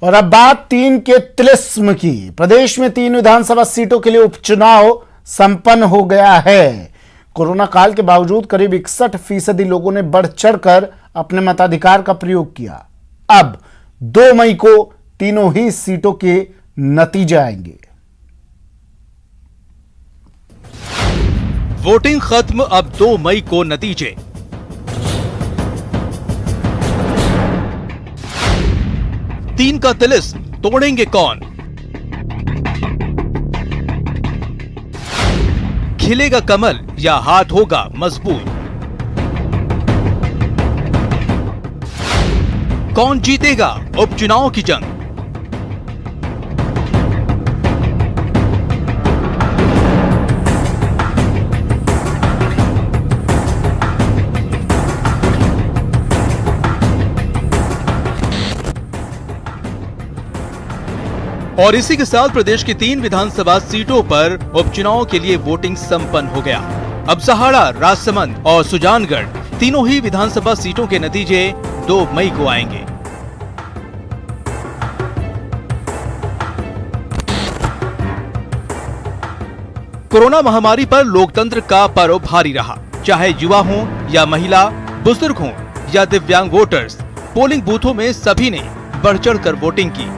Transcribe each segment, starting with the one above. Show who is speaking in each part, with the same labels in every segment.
Speaker 1: और अब बात 3 के तिलिस्म की। प्रदेश में 3 विधानसभा सीटों के लिए उपचुनाव संपन्न हो गया है। कोरोना काल के बावजूद करीब 61% लोगों ने बढ़ चढ़कर अपने मताधिकार का प्रयोग किया। अब 2 मई को तीनों ही सीटों के नतीजे आएंगे।
Speaker 2: वोटिंग खत्म, अब 2 मई को नतीजे। तीन का तिलिस्म तोड़ेंगे कौन? खिलेगा कमल या हाथ होगा मजबूत? कौन जीतेगा उपचुनाव की जंग? और इसी के साथ प्रदेश की 3 विधानसभा सीटों पर उपचुनाव के लिए वोटिंग संपन्न हो गया। अब सहाड़ा, राजसमंद और सुजानगढ़ तीनों ही विधानसभा सीटों के नतीजे 2 मई को आएंगे। कोरोना महामारी पर लोकतंत्र का पर्व भारी रहा। चाहे युवा हों या महिला, बुजुर्ग हों या दिव्यांग वोटर्स, पोलिंग बूथों में सभी ने बढ़ चढ़कर वोटिंग की।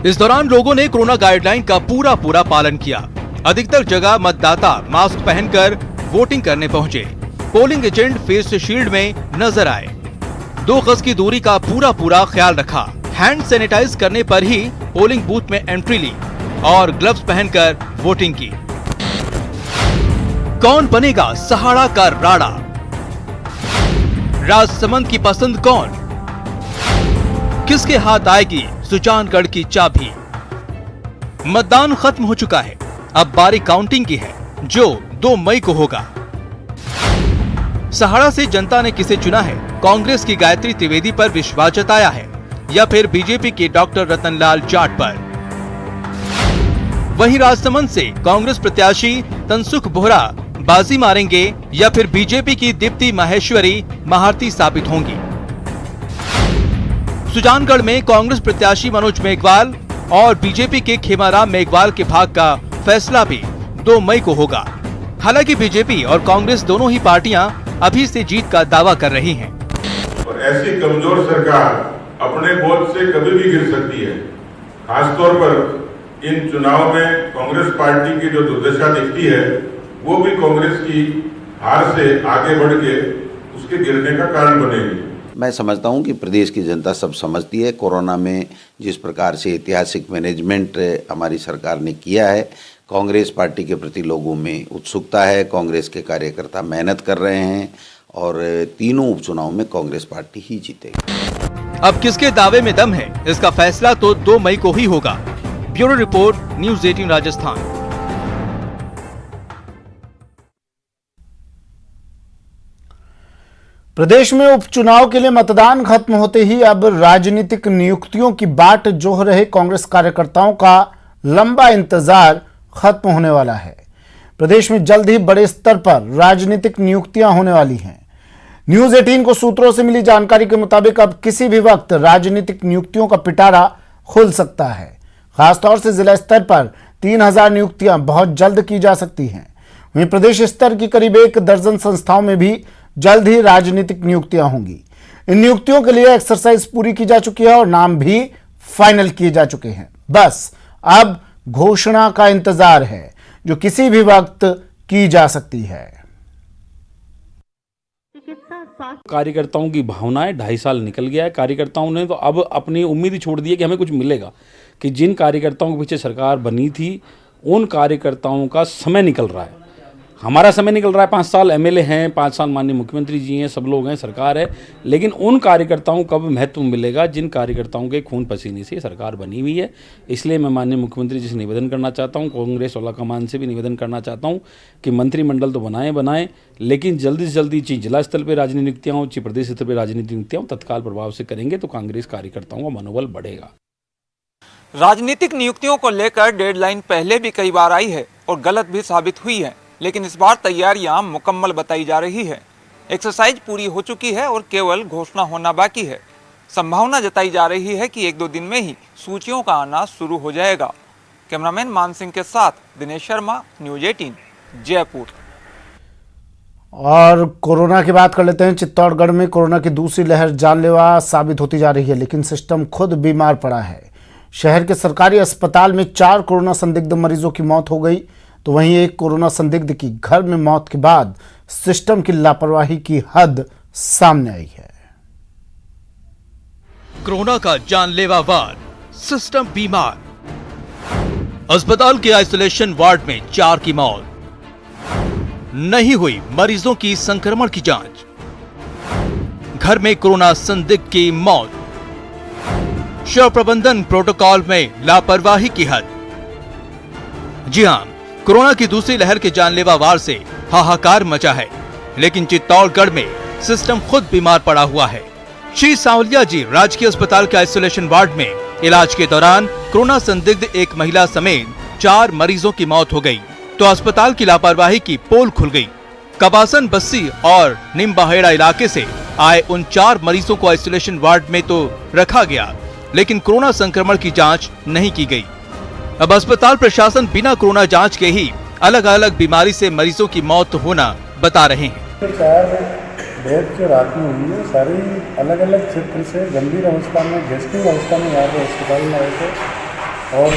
Speaker 2: इस दौरान लोगों ने कोरोना गाइडलाइन का पूरा पालन किया। अधिकतर जगह मतदाता मास्क पहनकर वोटिंग करने पहुंचे। पोलिंग एजेंट फेस शील्ड में नजर आए। 2 गज की दूरी का पूरा ख्याल रखा। हैंड सैनिटाइज करने पर ही पोलिंग बूथ में एंट्री ली और ग्लव्स पहनकर वोटिंग की। कौन बनेगा सहाड़ा का राणा? राजसमंद की पसंद कौन? किसके हाथ आएगी सुजानगढ़ की चाबी? मतदान खत्म हो चुका है, अब बारी काउंटिंग की है, जो 2 मई को होगा। सहाड़ा से जनता ने किसे चुना है? कांग्रेस की गायत्री त्रिवेदी पर विश्वास जताया है या फिर बीजेपी के डॉक्टर रतनलाल जाट पर? वहीं राजसमंद से कांग्रेस प्रत्याशी तनसुख बोहरा बाजी मारेंगे या फिर बीजेपी की दीप्ति माहेश्वरी महारथी साबित होंगी? सुजानगढ़ में कांग्रेस प्रत्याशी मनोज मेघवाल और बीजेपी के खेमाराम मेघवाल के भाग का फैसला भी 2 मई को होगा। हालांकि बीजेपी और कांग्रेस दोनों ही पार्टियां अभी से जीत का दावा कर रही हैं।
Speaker 3: और ऐसी कमजोर सरकार अपने बोझ से कभी भी गिर सकती है। खासतौर पर इन चुनाव में कांग्रेस पार्टी की जो दुर्दशा दिखती है, वो भी कांग्रेस की हार से आगे बढ़ के उसके गिरने का कारण बनेगी।
Speaker 4: मैं समझता हूं कि प्रदेश की जनता सब समझती है। कोरोना में जिस प्रकार से ऐतिहासिक मैनेजमेंट हमारी सरकार ने किया है, कांग्रेस पार्टी के प्रति लोगों में उत्सुकता है। कांग्रेस के कार्यकर्ता मेहनत कर रहे हैं और तीनों उपचुनाव में कांग्रेस पार्टी ही जीतेगी।
Speaker 2: अब किसके दावे में दम है, इसका फैसला तो 2 मई को ही होगा। Bureau report, news 18 Rajasthan.
Speaker 1: प्रदेश में उपचुनाव के लिए मतदान खत्म होते ही अब राजनीतिक नियुक्तियों की बाट जोह रहे कांग्रेस कार्यकर्ताओं का लंबा इंतजार खत्म होने वाला है। प्रदेश में जल्द ही बड़े स्तर पर राजनीतिक नियुक्तियां होने वाली हैं। न्यूज़ 18 को सूत्रों से मिली जानकारी के मुताबिक अब किसी भी वक्त राजनीतिक नियुक्तियों का पिटारा खुल सकता है। खासतौर से जिला स्तर पर 3000 नियुक्तियां बहुत जल्द की जा सकती हैं। वहीं प्रदेश स्तर की करीब 1 दर्जन संस्थाओं में भी जल्द ही राजनीतिक नियुक्तियां होंगी। इन नियुक्तियों के लिए एक्सरसाइज पूरी की जा चुकी है और नाम भी फाइनल किए जा चुके हैं। बस अब घोषणा का इंतजार है, जो किसी भी वक्त की जा सकती है।
Speaker 5: कार्यकर्ताओं की भावनाएं 2.5 साल निकल गया है। कार्यकर्ताओं ने तो अब अपनी उम्मीद ही छोड़ दी है कि हमें कुछ मिलेगा, कि जिन कार्यकर्ताओं के पीछे सरकार बनी थी उन कार्यकर्ताओं का समय निकल रहा है। हमारा समय निकल रहा है। 5 साल एमएलए हैं, 5 साल माननीय मुख्यमंत्री जी हैं, सब लोग हैं, सरकार है, लेकिन उन कार्यकर्ताओं को अब महत्व मिलेगा जिन कार्यकर्ताओं के खून पसीने से सरकार बनी हुई है। इसलिए मैं माननीय मुख्यमंत्री जी से निवेदन करना चाहता हूं, कांग्रेस वाला कमान से भी निवेदन करना चाहता हूं कि मंत्रिमंडल तो बनाएं, लेकिन जल्दी से जल्दी चाहे जिला स्तर पर राजनीतिक नियुक्तियाँ हो, चाहे प्रदेश स्तर पर राजनीतिक नियुक्तियाँ हो, तत्काल प्रभाव से करेंगे तो कांग्रेस कार्यकर्ताओं का मनोबल बढ़ेगा।
Speaker 6: राजनीतिक नियुक्तियों को लेकर डेडलाइन पहले भी कई बार आई है और गलत भी साबित हुई है, लेकिन इस बार तैयारियां मुकम्मल बताई जा रही है। एक्सरसाइज पूरी हो चुकी है और केवल घोषणा होना बाकी है। संभावना जताई जा रही है कि 1-2 दिन में ही सूचियों का आना शुरू हो जाएगा। कैमरामैन मान सिंह के साथ दिनेश शर्मा, न्यूज 18, जयपुर।
Speaker 1: और कोरोना की बात कर लेते हैं। चित्तौड़गढ़ में कोरोना की दूसरी लहर जानलेवा साबित होती जा रही है, लेकिन सिस्टम खुद बीमार पड़ा है। शहर के सरकारी अस्पताल में 4 कोरोना संदिग्ध मरीजों की मौत हो गई, तो वहीं एक कोरोना संदिग्ध की घर में मौत के बाद सिस्टम की लापरवाही की हद सामने आई है।
Speaker 2: कोरोना का जानलेवा वार, सिस्टम बीमार। अस्पताल के आइसोलेशन वार्ड में 4 की मौत। नहीं हुई मरीजों की संक्रमण की जांच। घर में कोरोना संदिग्ध की मौत। शव प्रबंधन प्रोटोकॉल में लापरवाही की हद। जी हां, कोरोना की दूसरी लहर के जानलेवा वार से हाहाकार मचा है, लेकिन चित्तौड़गढ़ में सिस्टम खुद बीमार पड़ा हुआ है। श्री सांवलिया जी राजकीय अस्पताल के आइसोलेशन वार्ड में इलाज के दौरान कोरोना संदिग्ध एक महिला समेत 4 मरीजों की मौत हो गई, तो अस्पताल की लापरवाही की पोल खुल गई। कबासन बस्सी और निम्बाहेड़ा इलाके से आए उन 4 मरीजों को आइसोलेशन वार्ड में तो रखा गया, लेकिन कोरोना संक्रमण की जांच नहीं की गई। अब अस्पताल प्रशासन बिना कोरोना जांच के ही अलग अलग बीमारी से मरीजों की मौत होना बता रहे हैं।
Speaker 7: 4 डेथ जो रात में हुई है सारी अलग अलग क्षेत्र से गंभीर अवस्था में, गैस्ट्रिक अवस्था में यहाँ पे अस्पताल में आए थे, और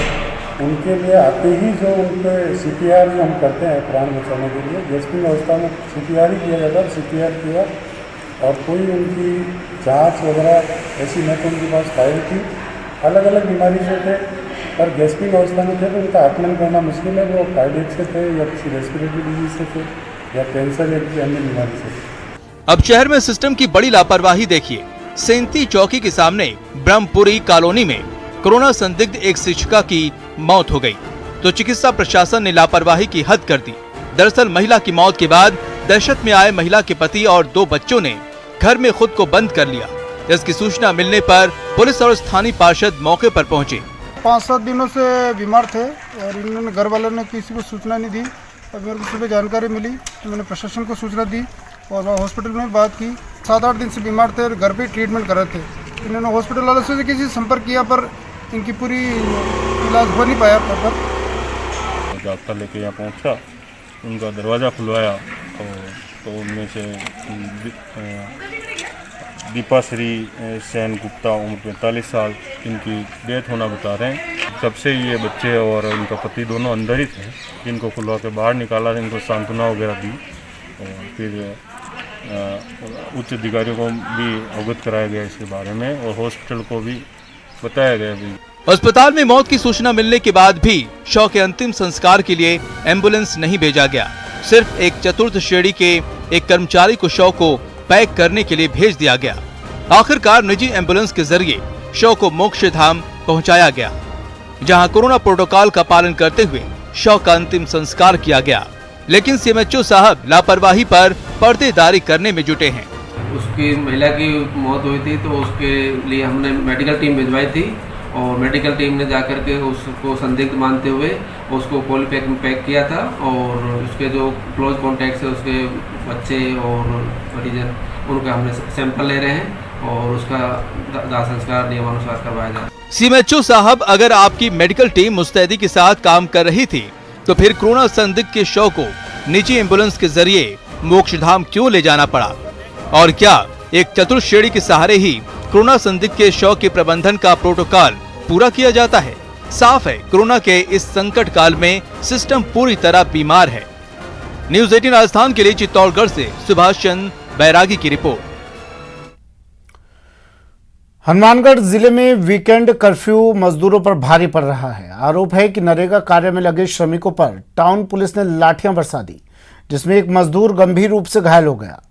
Speaker 7: उनके लिए आते ही जो उनके CPR जो हम करते हैं प्राण बचाने के लिए, गैस्ट्रिक अवस्था में CPR ही किया जाता है। CPR किया और कोई उनकी जांच वगैरह ऐसी न तो उनके पास फाइल थी। अलग अलग बीमारी से थे, पर गैस्ट्रिक अवस्था में थे तो उनका आकलन करना मुश्किल है। वो कार्डियक से थे या किसी रेस्पिरेटरी डिजीज से थे या कैंसर या किसी अन्य बीमारी से थे।
Speaker 2: अब शहर में सिस्टम की बड़ी लापरवाही देखिए। सेंती चौकी के सामने ब्रह्मपुरी कॉलोनी में कोरोना संदिग्ध एक शिक्षिका की मौत हो गई, तो चिकित्सा प्रशासन ने लापरवाही की हद कर दी। दरअसल महिला की मौत के बाद दहशत में आए महिला के पति और 2 बच्चों ने घर में खुद को बंद कर लिया। इसकी सूचना मिलने पर पुलिस और स्थानीय पार्षद मौके पर पहुंचे।
Speaker 8: 5-7 दिनों से बीमार थे और इन्होंने घर वालों ने किसी को सूचना नहीं दी। अब मेरे को सुबह जानकारी मिली तो मैंने प्रशासन को सूचना दी और हॉस्पिटल में बात की। 7-8 दिन से बीमार थे और घर पे ट्रीटमेंट कर रहे थे। इन्होंने हॉस्पिटल वालों से किसी से संपर्क किया पर इनकी पूरी इलाज हो नहीं पाया प्रॉपर।
Speaker 9: डॉक्टर लेके यहाँ पहुँचा, उनका दरवाज़ा खुलवाया तो उनमें से दीपाश्री सेन गुप्ता उम्र 45 साल इनकी डेथ होना बता रहे हैं। तब से ये बच्चे और इनका पति दोनों अंदर ही थे। इनको खुलवा के बाहर निकाला, इनको सांत्वना वगैरह दी और फिर उच्च अधिकारियों को भी अवगत कराया गया इसके बारे में और हॉस्पिटल को भी बताया गया भी।
Speaker 2: अस्पताल में मौत की सूचना मिलने के बाद भी शव के अंतिम संस्कार के लिए एम्बुलेंस नहीं भेजा गया। सिर्फ एक चतुर्थ श्रेणी के एक कर्मचारी को शव को पैक करने के लिए भेज दिया गया। आखिरकार निजी एम्बुलेंस के जरिए शव को मोक्ष धाम पहुंचाया गया, जहां कोरोना प्रोटोकॉल का पालन करते हुए शव का अंतिम संस्कार किया गया। लेकिन सीएमएचओ साहब लापरवाही पर पर्देदारी करने में जुटे हैं।
Speaker 10: उसकी महिला की मौत हुई थी तो उसके लिए हमने मेडिकल टीम भिजवाई थी और मेडिकल टीम ने जाकर के उसको संदिग्ध मानते हुए उसको पॉलीपैक में पैक किया था और उसके जो क्लोज कॉन्टैक्ट है उसके बच्चे और परिजन उनका हमने सैंपल ले रहे हैं और उसका दाह संस्कार नियमानुसार करवाया जाए।
Speaker 2: सीएमएचओ साहब, अगर आपकी मेडिकल टीम मुस्तैदी के साथ काम कर रही थी तो फिर कोरोना संदिग्ध के शव को निजी एम्बुलेंस के जरिए मोक्षधाम क्यों ले जाना पड़ा? और क्या एक चतुर्थ श्रेणी के सहारे ही कोरोना संदिग्ध के शव के प्रबंधन का प्रोटोकॉल पूरा किया जाता है? साफ है, कोरोना के इस संकट काल में सिस्टम पूरी तरह बीमार है। न्यूज 18 राजस्थान के लिए चित्तौड़गढ़ से सुभाष चंद्र बैरागी की रिपोर्ट।
Speaker 1: हनुमानगढ़ जिले में वीकेंड कर्फ्यू मजदूरों पर भारी पड़ रहा है। आरोप है कि नरेगा कार्य में लगे श्रमिकों पर टाउन पुलिस ने लाठियां बरसा दी, जिसमें एक मजदूर गंभीर रूप से घायल हो गया।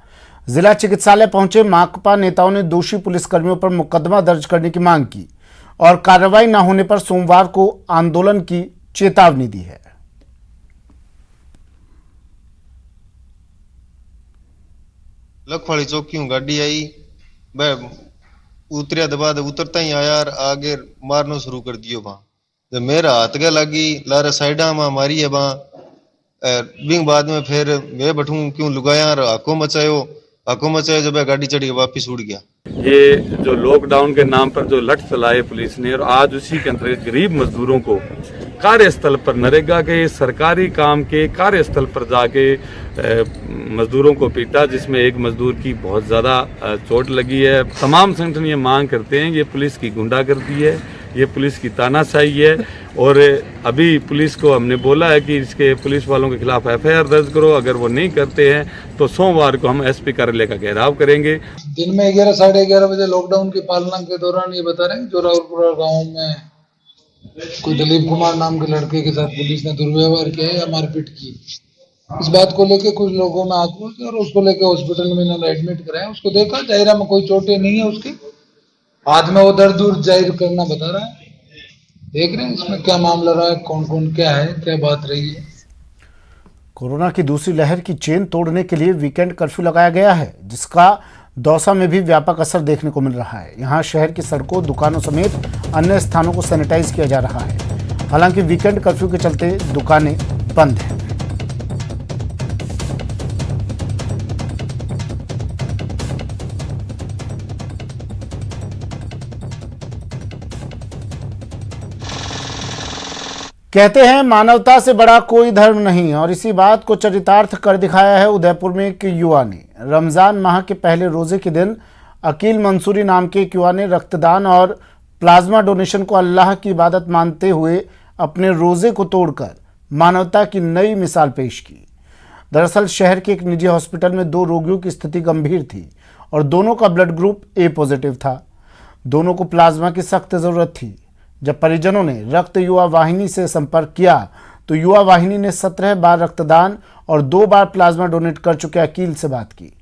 Speaker 1: जिला चिकित्सालय पहुंचे माकपा नेताओं ने दोषी पुलिसकर्मियों पर मुकदमा दर्ज करने की मांग की और कार्रवाई न होने पर सोमवार को आंदोलन की चेतावनी दी है।
Speaker 11: लखवाड़ी चौकी गाड़ी आई, उतरिया दबा दे, उतरता ही आया और आगे मारना शुरू कर दियो। वहां जब मेरा हाथ के लगी लारे साइडा में मारी है वहां बिंग बाद में फिर मैं बैठू क्यों लुगाया हाको मचायो हुकूमत से जब गाड़ी चढ़ी वापिस उड़ गया।
Speaker 9: ये जो लॉकडाउन के नाम पर जो लठ चलाए पुलिस ने, और आज उसी के अंतर्गत गरीब मजदूरों को कार्यस्थल पर नरेगा के सरकारी काम के कार्यस्थल पर जाके मजदूरों को पीटा, जिसमें एक मजदूर की बहुत ज़्यादा चोट लगी है। तमाम संगठन ये मांग करते हैं, ये पुलिस की गुंडागर्दी है, ये पुलिस की तानाशाही है। और अभी पुलिस को हमने बोला है कि इसके पुलिस वालों के खिलाफ FIR दर्ज करो, अगर वो नहीं करते हैं तो सोमवार को हम SP कार्यालय का घेराव करेंगे।
Speaker 12: दिन में 11 साढ़े 11 बजे लॉकडाउन की पालना के दौरान ये बता रहे हैं जो राहुलपुरा गाँव में कोई दिलीप कुमार नाम के लड़के के साथ पुलिस ने दुर्व्यवहार किया या मारपीट की। इस बात को लेके कुछ लोगों में आक्रोश है और उसको लेके हॉस्पिटल में इन्होंने एडमिट कराया। उसको देखा, जाहिरा में कोई चोटें नहीं है, उसके हाथ में वो दर्द जाहिर करना बता रहा है। देख रहे हैं इसमें क्या मामला रहा है, कौन कौन क्या है, क्या बात रही है।
Speaker 1: कोरोना की दूसरी लहर की चेन तोड़ने के लिए वीकेंड कर्फ्यू लगाया गया है, जिसका दौसा में भी व्यापक असर देखने को मिल रहा है। यहाँ शहर की सड़कों, दुकानों समेत अन्य स्थानों को सैनिटाइज किया जा रहा है। हालांकि वीकेंड कर्फ्यू के चलते दुकानें बंद हैं। कहते हैं मानवता से बड़ा कोई धर्म नहीं, और इसी बात को चरितार्थ कर दिखाया है उदयपुर में एक युवा ने। रमजान माह के पहले रोजे के दिन अकील मंसूरी नाम के एक युवा ने रक्तदान और प्लाज्मा डोनेशन को अल्लाह की इबादत मानते हुए अपने रोजे को तोड़कर मानवता की नई मिसाल पेश की। दरअसल शहर के एक निजी हॉस्पिटल में 2 रोगियों की स्थिति गंभीर थी और दोनों का ब्लड ग्रुप A पॉजिटिव था। दोनों को प्लाज्मा की सख्त जरूरत थी। जब परिजनों ने रक्त युवा वाहिनी से संपर्क किया तो युवा वाहिनी ने 17 बार रक्तदान और 2 बार प्लाज्मा डोनेट कर चुके अकील से बात की।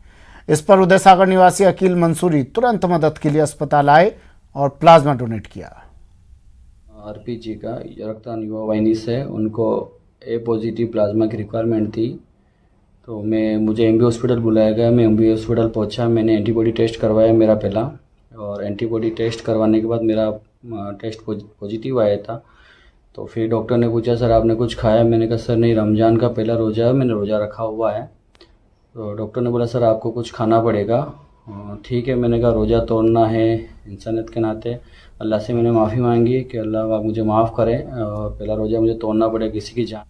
Speaker 1: इस पर उदय सागर निवासी अकील मंसूरी तुरंत मदद के लिए अस्पताल आए और प्लाज्मा डोनेट किया।
Speaker 13: RPG का रक्तदान युवा वाहिनी से उनको A पॉजिटिव प्लाज्मा की रिक्वायरमेंट थी, तो मुझे MB हॉस्पिटल बुलाया गया। मैं MB हॉस्पिटल पहुंचा, मैंने एंटीबॉडी टेस्ट करवाया मेरा पहला, और एंटीबॉडी टेस्ट करवाने के बाद मेरा टेस्ट पॉजिटिव आया था। तो फिर डॉक्टर ने पूछा सर आपने कुछ खाया? मैंने कहा सर नहीं, रमज़ान का पहला रोज़ा है, मैंने रोज़ा रखा हुआ है। तो डॉक्टर ने बोला सर आपको कुछ खाना पड़ेगा। ठीक है, मैंने कहा रोज़ा तोड़ना है, इंसानियत के नाते अल्लाह से मैंने माफ़ी मांगी कि अल्लाह आप मुझे माफ़ करें, और पहला रोज़ा मुझे तोड़ना पड़ेगा किसी की जान।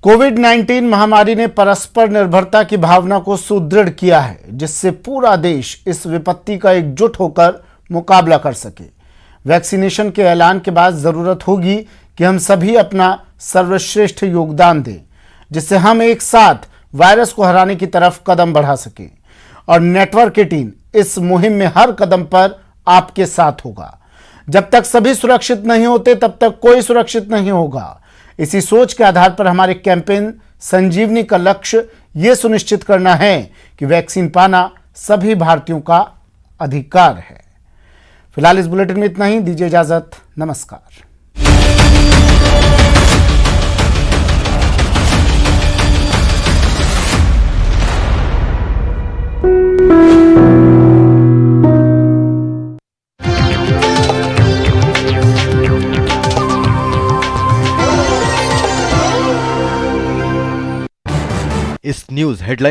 Speaker 1: कोविड-19 महामारी ने परस्पर निर्भरता की भावना को सुदृढ़ किया है, जिससे पूरा देश इस विपत्ति का एकजुट होकर मुकाबला कर सके। वैक्सीनेशन के ऐलान के बाद जरूरत होगी कि हम सभी अपना सर्वश्रेष्ठ योगदान दें, जिससे हम एक साथ वायरस को हराने की तरफ कदम बढ़ा सकें। और नेटवर्क की टीम इस मुहिम में हर कदम पर आपके साथ होगा। जब तक सभी सुरक्षित नहीं होते तब तक कोई सुरक्षित नहीं होगा। इसी सोच के आधार पर हमारे कैंपेन संजीवनी का लक्ष्य ये सुनिश्चित करना है कि वैक्सीन पाना सभी भारतीयों का अधिकार है। फिलहाल इस बुलेटिन में इतना ही। दीजिए इजाजत, नमस्कार।
Speaker 2: इस न्यूज हेडलाइन